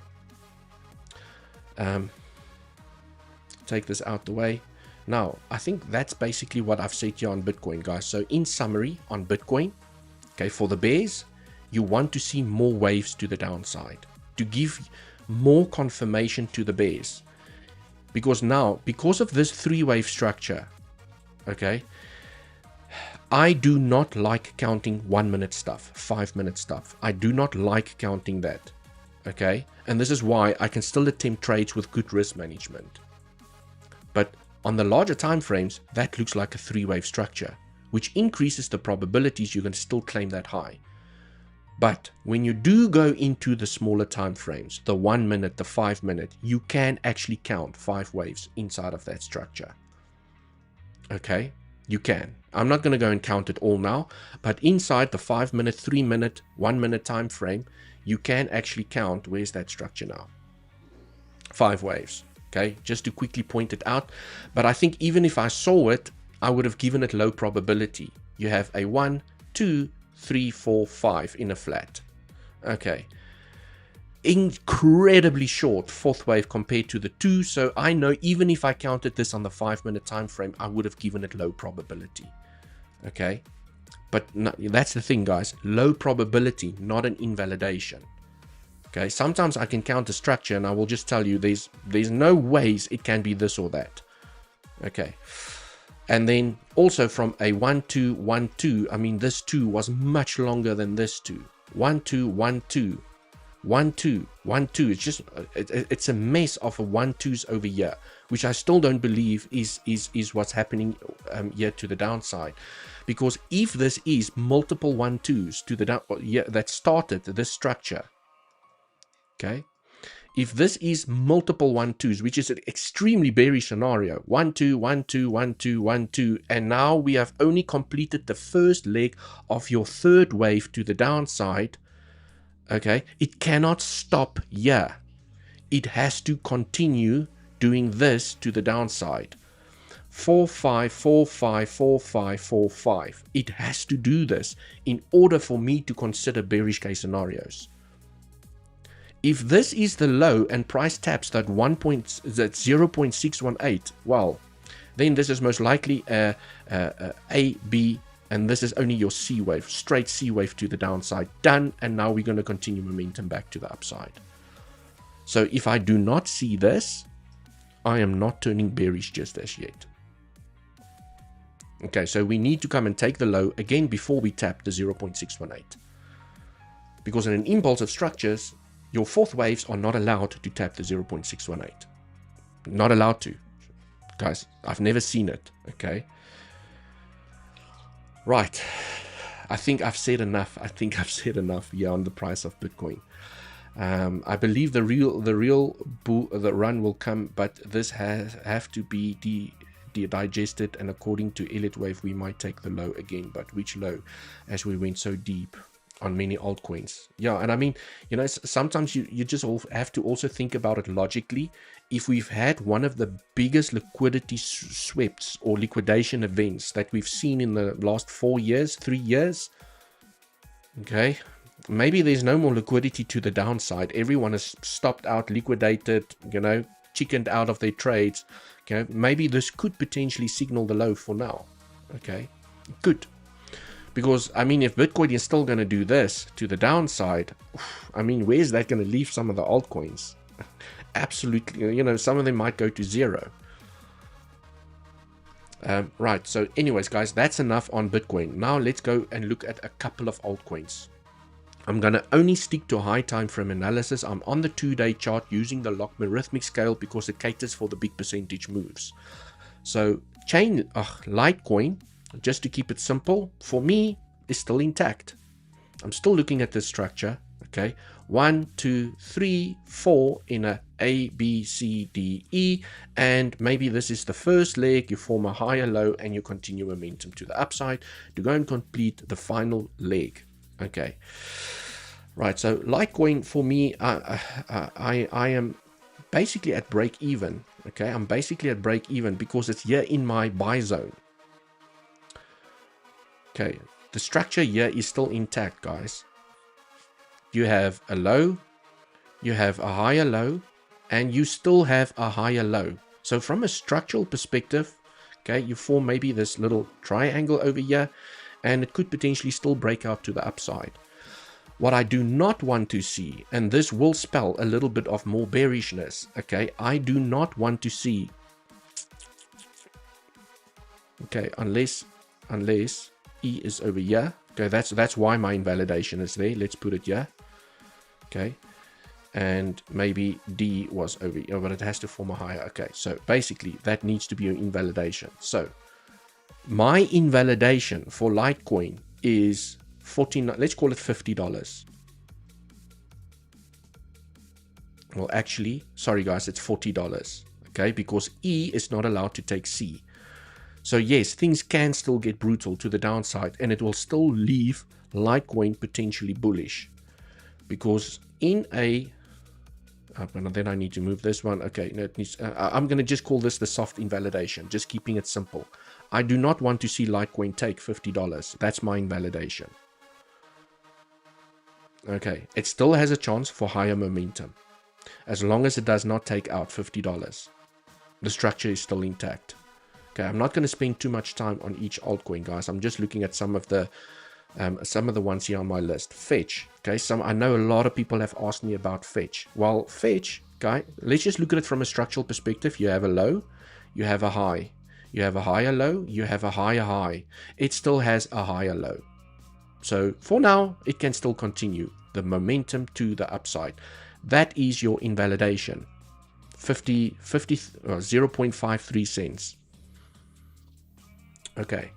Take this out the way. Now, I think that's basically what I've said here on Bitcoin, guys. So in summary, on Bitcoin, okay, for the bears, you want to see more waves to the downside to give more confirmation to the bears. Because now, because of this three-wave structure, okay, I do not like counting 1 minute stuff, 5 minute stuff. I do not like counting that, okay? And this is why I can still attempt trades with good risk management. But on the larger time frames, that looks like a three-wave structure, which increases the probabilities you can still claim that high. But when you do go into the smaller time frames, the 1 minute, the 5 minute, you can actually count 5 waves inside of that structure. Okay, you can. I'm not going to go and count it all now, but inside the 5 minute, 3 minute, 1 minute time frame, you can actually count. Where's that structure now? 5 waves. Okay, just to quickly point it out. But I think even if I saw it, I would have given it low probability. You have a 1, 2, 3, 4, 5 in a flat. Okay. Incredibly short fourth wave compared to the 2. So I know even if I counted this on the 5 minute time frame, I would have given it low probability. Okay. But no, that's the thing, guys. Low probability, not an invalidation. Okay, sometimes I can count a structure and I will just tell you there's no ways it can be this or that. Okay. And then also from a 1, 2, 1, 2, I mean, this 2 was much longer than this 2. 1, 2, 1, 2, 1, 2, 1, 2. It's just, it's a mess of a 1, 2s over here, which I still don't believe is what's happening here to the downside. Because if this is multiple 1, 2s to the down, yeah, that started this structure. Okay, if this is multiple 1, 2s, which is an extremely bearish scenario, 1, 2, 1, 2, 1, 2, 1, 2, and now we have only completed the first leg of your third wave to the downside, okay, it cannot stop here. It has to continue doing this to the downside. 4, 5, 4, 5, 4, 5, 4, 5. It has to do this in order for me to consider bearish case scenarios. If this is the low and price taps that 0.618, well, then this is most likely a B, and this is only your C wave, straight C wave to the downside. Done, and now we're going to continue momentum back to the upside. So if I do not see this, I am not turning bearish just as yet. Okay, so we need to come and take the low again before we tap the 0.618. Because in an impulsive structures, your fourth waves are not allowed to tap the 0.618. Not allowed to. Guys, I've never seen it. Okay. Right. I think I've said enough. Here on the price of Bitcoin. I believe the run will come, but this have to be digested, and according to Elliott Wave, we might take the low again. But which low, as we went so deep on many altcoins? Yeah, and I mean, you know, sometimes you just have to also think about it logically. If we've had one of the biggest liquidity sweeps or liquidation events that we've seen in the last 4 years, 3 years, okay, maybe there's no more liquidity to the downside. Everyone has stopped out, liquidated, you know, chickened out of their trades. Okay, maybe this could potentially signal the low for now. Okay, good. Because, I mean, if Bitcoin is still going to do this to the downside, I mean, where's that going to leave some of the altcoins? Absolutely, you know, some of them might go to zero. Right, so anyways, guys, that's enough on Bitcoin. Now let's go and look at a couple of altcoins. I'm going to only stick to high time frame analysis. I'm on the 2-day chart using the logarithmic scale because it caters for the big percentage moves. So Litecoin, just to keep it simple, for me, is still intact. I'm still looking at this structure. Okay, 1, 2, 3, 4 in a B, C, D, E, and maybe this is the first leg. You form a higher low and you continue momentum to the upside to go and complete the final leg. Okay, Right, so Litecoin for me, I am basically at break even. Okay, I'm basically at break even because it's here in my buy zone. Okay, the structure here is still intact, guys. You have a low, you have a higher low, and you still have a higher low. So from a structural perspective, okay, you form maybe this little triangle over here, and it could potentially still break out to the upside. What I do not want to see, and this will spell a little bit of more bearishness, okay, I do not want to see, okay, unless E is over here, okay, that's why my invalidation is there. Let's put it here, okay, and maybe D was over here, but it has to form a higher. Okay, so basically that needs to be an invalidation. So my invalidation for Litecoin is 49, let's call it $50. Well, actually, sorry guys, it's $40, okay, because E is not allowed to take C. So yes, things can still get brutal to the downside, and it will still leave Litecoin potentially bullish, because in a and then I need to move this one. Okay, no, it needs, I'm going to just call this the soft invalidation, just keeping it simple. I do not want to see Litecoin take $50. That's my invalidation. Okay, it still has a chance for higher momentum, as long as it does not take out $50. The structure is still intact. Okay, I'm not going to spend too much time on each altcoin, guys. I'm just looking at some of the ones here on my list. Fetch. Okay, I know a lot of people have asked me about Fetch. Well, Fetch, okay, let's just look at it from a structural perspective. You have a low, you have a high, you have a higher low, you have a higher high. It still has a higher low. So for now, it can still continue the momentum to the upside. That is your invalidation. 0.53 cents. Okay.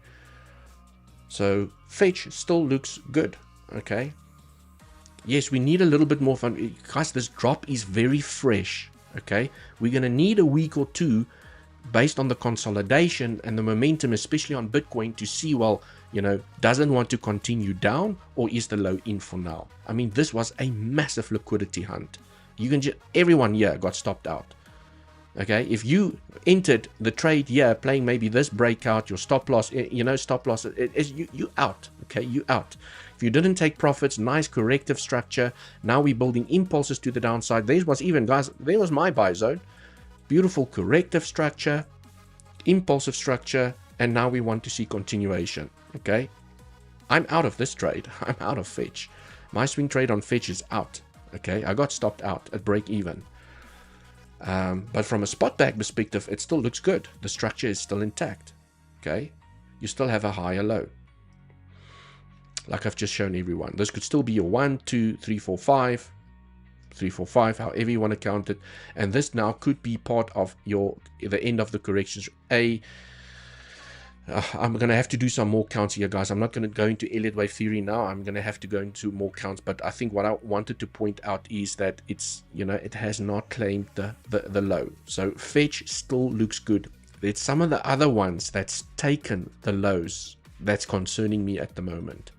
So Fetch still looks good. Okay. Yes, we need a little bit more fun. Guys, this drop is very fresh. Okay. We're going to need a week or two based on the consolidation and the momentum, especially on Bitcoin, to see, well, you know, doesn't want to continue down, or is the low in for now? I mean, this was a massive liquidity hunt. You can just, everyone here got stopped out. Okay, if you entered the trade here playing maybe this breakout, your stop loss, you know, stop loss, you out. Okay, you out. If you didn't take profits, nice corrective structure. Now we're building impulses to the downside. There was even, guys, there was my buy zone. Beautiful corrective structure, impulsive structure, and now we want to see continuation. Okay, I'm out of this trade. I'm out of Fetch. My swing trade on Fetch is out. Okay, I got stopped out at break even. But from a spot back perspective, it still looks good. The structure is still intact. Okay, you still have a higher low, like I've just shown everyone. This could still be your 1, 2, 3, 4, 5, 3, 4, 5, however you want to count it. And this now could be part of the end of the corrections. I'm going to have to do some more counts here, guys. I'm not going to go into Elliott wave theory now. I'm going to have to go into more counts. But I think what I wanted to point out is that it's, you know, it has not claimed the low. So Fetch still looks good. It's some of the other ones that's taken the lows that's concerning me at the moment.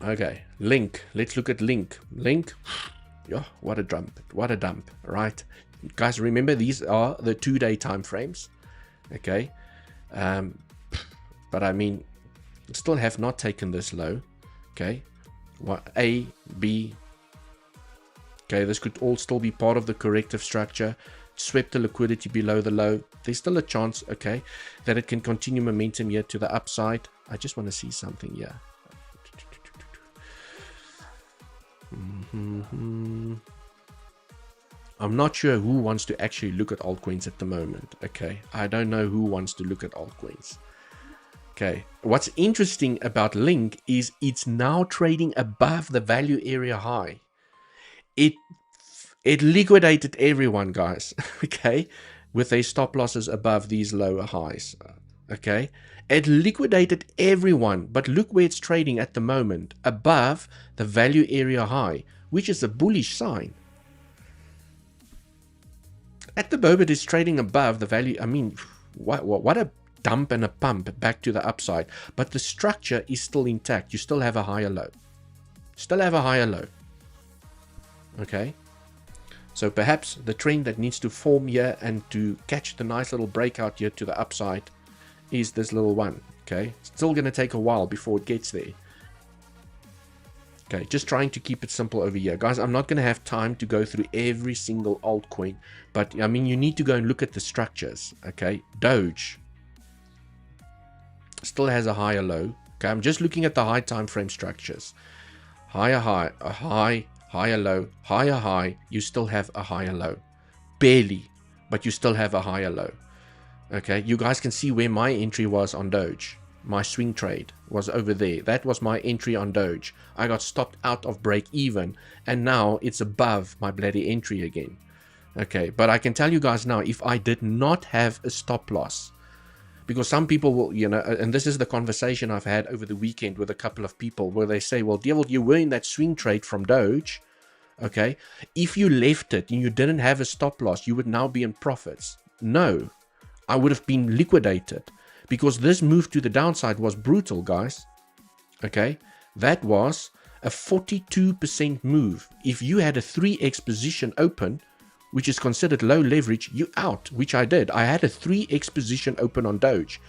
Okay, Link. Let's look at Link. Link. Yeah, what a dump. What a dump, right? Guys, remember these are the 2-day time frames. Okay, but I mean, still have not taken this low. Okay, what A, B. Okay, this could all still be part of the corrective structure. Swept the liquidity below the low. There's still a chance, okay, that it can continue momentum here to the upside. I just want to see something here. I'm not sure who wants to actually look at altcoins at the moment. Okay, I don't know who wants to look at altcoins. Okay, what's interesting about Link is it's now trading above the value area high. It liquidated everyone, guys. Okay, with their stop losses above these lower highs. Okay, it liquidated everyone, but look where it's trading at the moment, above the value area high, which is a bullish sign. At the moment, it's trading above the value. I mean, what a dump and a pump back to the upside. But the structure is still intact. You still have a higher low. still have a higher low. Okay, so perhaps the trend that needs to form here and to catch the nice little breakout here to the upside is this little one. Okay, it's still going to take a while before it gets there. Okay, just trying to keep it simple over here. Guys, I'm not going to have time to go through every single altcoin, but I mean, you need to go and look at the structures. Okay, Doge still has a higher low. Okay, I'm just looking at the high time frame structures. Higher high, a high, higher low, higher high, you still have a higher low. Barely, but you still have a higher low. Okay, you guys can see where my entry was on Doge. My swing trade was over there. That was my entry on Doge. I got stopped out of break even, and now it's above my bloody entry again. Okay, but I can tell you guys now, if I did not have a stop loss, because some people will, you know, and this is the conversation I've had over the weekend with a couple of people where they say, well, Dewald, you were in that swing trade from Doge. Okay, if you left it and you didn't have a stop loss, you would now be in profits. No, I would have been liquidated, because this move to the downside was brutal, guys. Okay, that was a 42% move. If you had a 3x position open, which is considered low leverage, you out, which I did. I had a 3x position open on Doge.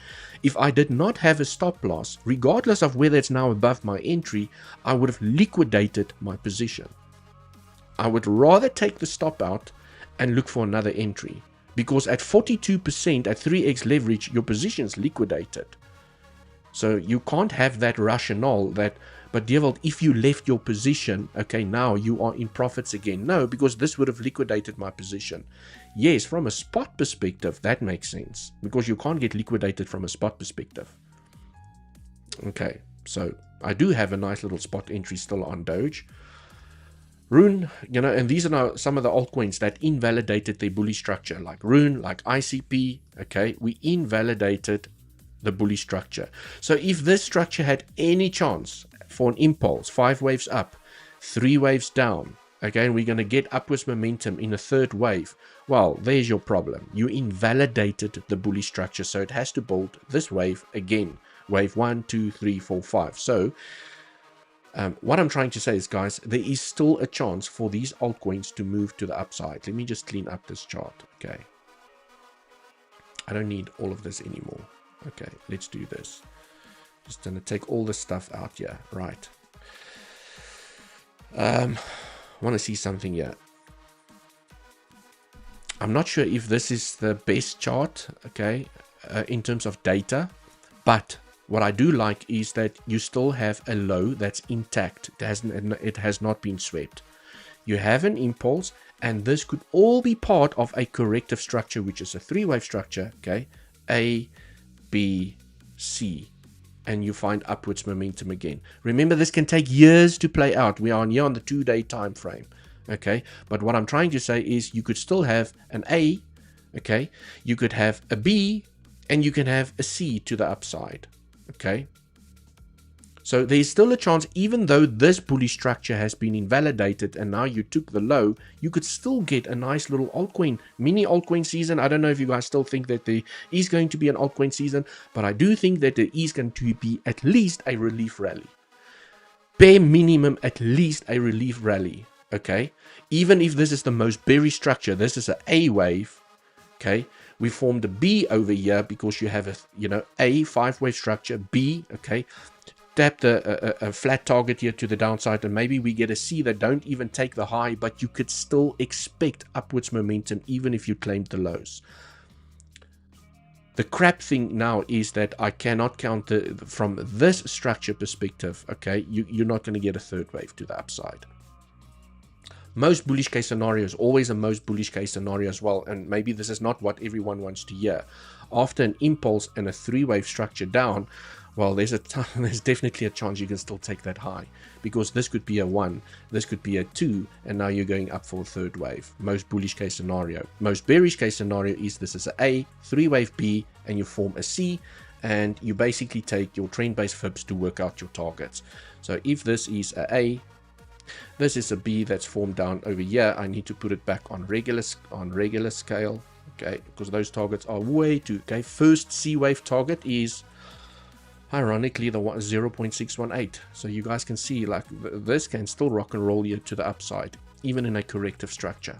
If I did not have a stop loss, regardless of whether it's now above my entry, I would have liquidated my position. I would rather take the stop out and look for another entry, because at 42% at 3x leverage, your position's liquidated. So you can't have that rationale that, but Dewald, if you left your position, okay, now you are in profits again. No, because this would have liquidated my position. Yes, from a spot perspective, that makes sense, because you can't get liquidated from a spot perspective. Okay, so I do have a nice little spot entry still on Doge. Rune, you know, and these are now some of the altcoins that invalidated their bullish structure, like Rune, like ICP. Okay, we invalidated the bullish structure. So if this structure had any chance for an impulse, 5 waves up, 3 waves down, again, we're going to get upwards momentum in a third wave. Well, there's your problem. You invalidated the bullish structure, so it has to build this wave again. Wave 1, 2, 3, 4, 5. So what I'm trying to say is, guys, there is still a chance for these altcoins to move to the upside. Let me just clean up this chart. Okay, I don't need all of this anymore. Okay, let's do this. Just gonna take all this stuff out here. Right. I want to see something here. I'm not sure if this is the best chart, okay, in terms of data, but what I do like is that you still have a low that's intact. It has not been swept. You have an impulse, and this could all be part of a corrective structure, which is a 3-wave structure, okay, A, B, C, and you find upwards momentum again. Remember, this can take years to play out. We are here on the 2-day time frame, okay, but what I'm trying to say is you could still have an A, okay, you could have a B, and you can have a C to the upside. Okay, so there's still a chance, even though this bullish structure has been invalidated and now you took the low, you could still get a nice little altcoin, mini altcoin season. I don't know if you guys still think that there is going to be an altcoin season, but I do think that there is going to be at least a relief rally. Bare minimum, at least a relief rally. Okay, even if this is the most bearish structure, this is an A wave. Okay, we formed a B over here because you have a, you know, A 5-wave structure, B, okay, tap a flat target here to the downside, and maybe we get a C that don't even take the high, but you could still expect upwards momentum even if you claimed the lows. The crap thing now is that I cannot count from this structure perspective, okay, you're not going to get a third wave to the upside. Most bullish case scenario is always a most bullish case scenario as well, and maybe this is not what everyone wants to hear. After an impulse and a 3-wave structure down, well, there's definitely a chance you can still take that high, because this could be a 1, this could be a 2, and now you're going up for a third wave. Most bullish case scenario. Most bearish case scenario is this is a 3-wave B, and you form a C, and you basically take your trend-based fibs to work out your targets. So if this is a, this is a B that's formed down over here, I need to put it back on regular scale, okay, because those targets are way too, okay. First C wave target is Ironically, the 0.618. So you guys can see, like, this can still rock and roll you to the upside, even in a corrective structure.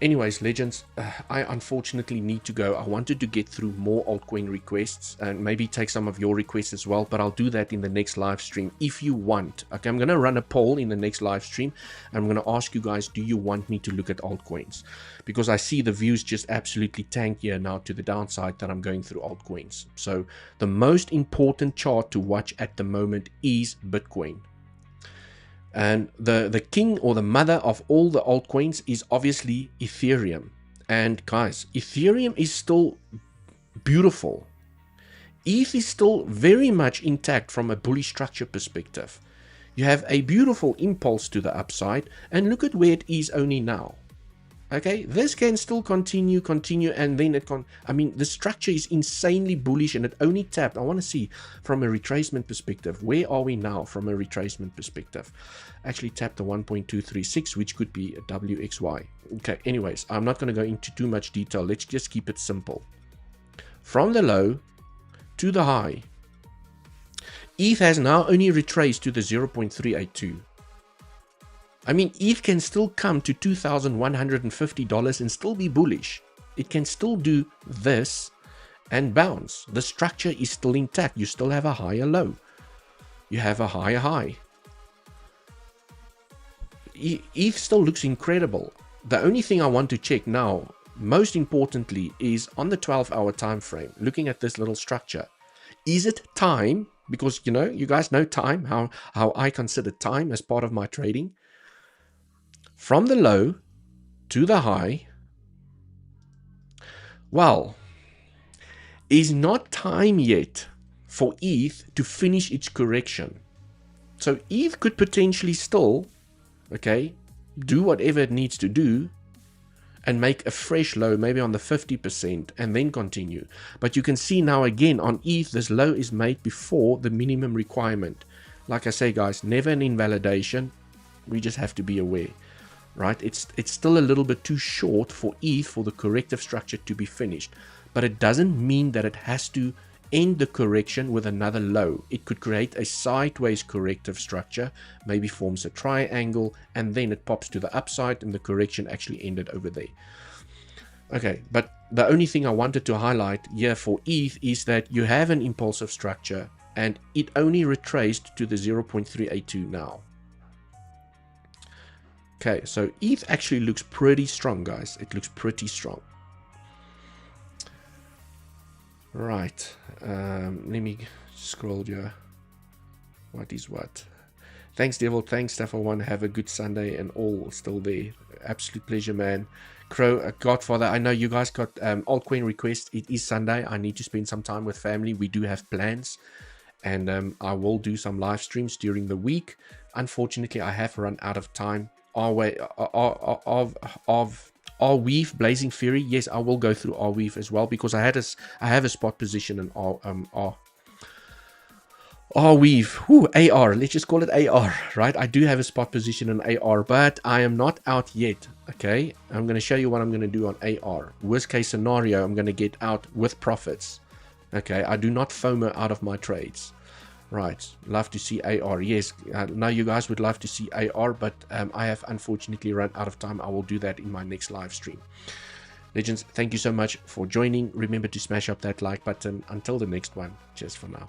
Anyways, legends, I unfortunately need to go. I wanted to get through more altcoin requests and maybe take some of your requests as well, but I'll do that in the next live stream if you want. Okay, I'm going to run a poll in the next live stream. I'm going to ask you guys, do you want me to look at altcoins? Because I see the views just absolutely tank here now to the downside that I'm going through altcoins. So the most important chart to watch at the moment is Bitcoin. And the king or the mother of all the altcoins is obviously Ethereum. And guys, Ethereum is still beautiful. ETH is still very much intact from a bullish structure perspective. You have a beautiful impulse to the upside, and look at where it is only now. Okay, this can still continue, and then it can, I mean, the structure is insanely bullish and it only tapped. I want to see from a retracement perspective, where are we now from a retracement perspective? Actually tapped the 1.236, which could be a WXY. Okay, anyways, I'm not going to go into too much detail. Let's just keep it simple. From the low to the high, ETH has now only retraced to the 0.382. I mean, ETH can still come to $2,150 and still be bullish. It can still do this and bounce. The structure is still intact. You still have a higher low. You have a higher high. ETH still looks incredible. The only thing I want to check now, most importantly, is on the 12-hour time frame, looking at this little structure. Is it time? Because, you know, you guys know time, how I consider time as part of my trading. From the low to the high, well, is not time yet for ETH to finish its correction. So ETH could potentially still, okay, do whatever it needs to do and make a fresh low, maybe on the 50%, and then continue. But you can see now again on ETH, this low is made before the minimum requirement. Like I say, guys, never an invalidation. We just have to be aware. Right, it's still a little bit too short for ETH for the corrective structure to be finished, but it doesn't mean that it has to end the correction with another low. It could create a sideways corrective structure, maybe forms a triangle, and then it pops to the upside and the correction actually ended over there. Okay, but the only thing I wanted to highlight here for ETH is that you have an impulsive structure and it only retraced to the 0.382 now. Okay, so ETH actually looks pretty strong, guys. It looks pretty strong. Right. Let me scroll here. What is what? Thanks, Dewald. Thanks, Staffer1. Have a good Sunday and all still there. Absolute pleasure, man. Crow, Godfather. I know you guys got altcoin requests. It is Sunday. I need to spend some time with family. We do have plans. And I will do some live streams during the week. Unfortunately, I have run out of time. Weave Blazing Fury, yes, I will go through Weave as well, because I have a spot position in Weave. AR, let's just call it AR, right? I do have a spot position in AR, but I am not out yet. Okay, I'm going to show you what I'm going to do on AR. Worst case scenario, I'm going to get out with profits. Okay, I do not FOMO out of my trades. Right, love to see AR. Yes, now you guys would love to see AR, but I have unfortunately run out of time. I will do that in my next live stream. Legends, thank you so much for joining. Remember to smash up that like button. Until the next one, cheers for now.